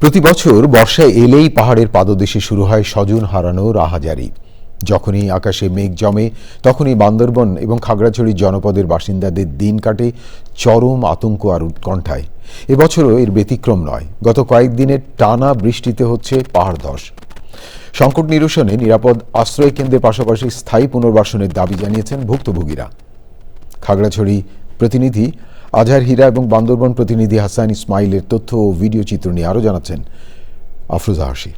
প্রতি বছর বর্ষা এলেই পাহাড়ের পাদদেশে শুরু হয় স্বজন হারানোর আহাজারি। যখনই আকাশে মেঘ জমে তখনই বান্দরবন এবং খাগড়াছড়ি জনপদের বাসিন্দাদের দিন কাটে চরম আতঙ্ক আর উৎকণ্ঠায়। এবছরও এর ব্যতিক্রম নয়। গত কয়েকদিনের টানা বৃষ্টিতে হচ্ছে পাহাড় ধস। সংকট নিরসনে নিরাপদ আশ্রয় কেন্দ্রের পাশাপাশি স্থায়ী পুনর্বাসনের দাবি জানিয়েছেন ভুক্তভোগীরা। খাগড়াছড়ি প্রতিনিধি আজহার হীরা এবং বান্দরবন প্রতিনিধি হাসান ইসমাইলের তথ্য ও ভিডিও চিত্র নিয়ে আরও জানাচ্ছেন আফরোজা হাসি।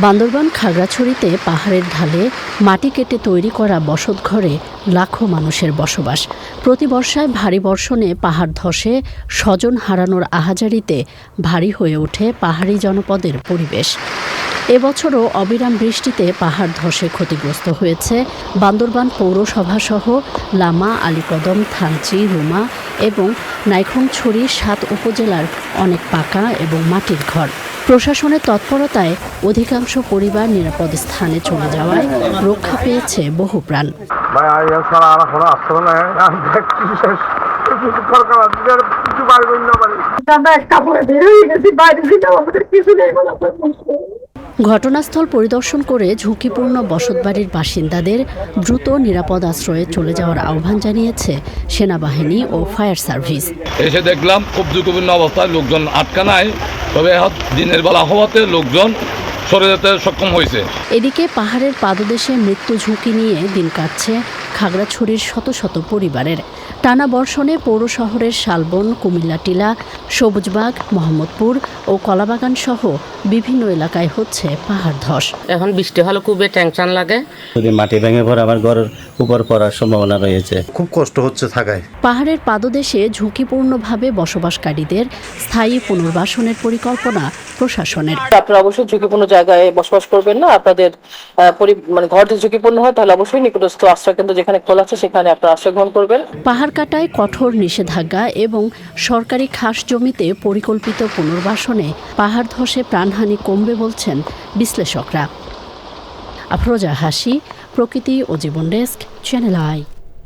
বান্দরবান খাগড়াছড়িতে পাহাড়ের ঢালে মাটি কেটে তৈরি করা বসতঘরে লাখো মানুষের বসবাস। প্রতি বর্ষায় ভারী বর্ষণে পাহাড় ধসে স্বজন হারানোর আহাজারিতে ভারী হয়ে ওঠে পাহাড়ি জনপদের পরিবেশ। এবছরও অবিরাম বৃষ্টিতে পাহাড় ধসে ক্ষতিগ্রস্ত হয়েছে বান্দরবান পৌরসভাসহ লামা, আলীকদম, থানচি, রুমা এবং নাইক্ষ্যংছড়ি ৭ উপজেলার অনেক পাকা এবং মাটির ঘর। প্রশাসনের তৎপরতায় অধিকাংশ পরিবার নিরাপদ স্থানে চলে যাওয়ায় রক্ষা পেয়েছে বহু প্রাণ। ঘটনাস্থল পরিদর্শন করে ঝুঁকিপূর্ণ বসতবাড়ির বাসিন্দাদের দ্রুত নিরাপদ আশ্রয়ে চলে যাওয়ার আহ্বান জানিয়েছে সেনাবাহিনী ও ফায়ার সার্ভিস। এসে দেখলাম খুব ঝুঁকিপূর্ণ অবস্থায় লোকজন আটকা নাই, তবে দিনের বেলা হওয়াতে লোকজন সরে যেতে সক্ষম হয়েছে। এদিকে পাহাড়ের পাদদেশে মৃত্যু ঝুঁকি নিয়ে দিন কাটছে খাগড়াছড়ির শত শত পরিবারের। টানা বর্ষণে পৌর শহরের শালবন, কুমিল্লা টিলা, সবুজবাগ, মোহাম্মদপুর ও কলাবাগান সহ বিভিন্ন এলাকায় হচ্ছে পাহাড় ধস। এখন বৃষ্টি হলে খুবই টেনশন লাগে। যদি মাটি ভেঙে পড়ে আমার ঘরের উপর পড়ার সম্ভাবনা রয়েছে। খুব কষ্ট হচ্ছে থাকায়। পাহাড়ের পাদদেশে ঝুঁকিপূর্ণভাবে বসবাসকারীদের স্থায়ী পুনর্বাসনের পরিকল্পনা প্রশাসনের। আপনারা অবশ্যই ঝুঁকিপূর্ণ জায়গায় বসবাস করবেন না। আপনাদের ঘর যদি ঝুঁকিপূর্ণ হয় তাহলে অবশ্যই নিকটস্থ আশ্রয় কেন্দ্র যেখানে খোলা আছে সেখানে আপনারা আশ্রয় গ্রহণ করবেন। পাহাড় কাটায় কঠোর নিষেধাজ্ঞা এবং সরকারি খাস জমিতে পরিকল্পিত পুনর্বাসনে পাহাড় ধসে প্রাণহানি কমবে বলছেন বিশ্লেষকরা। আফরোজা হাসি, প্রকৃতি ও জীবন ডেস্ক, চ্যানেল আই।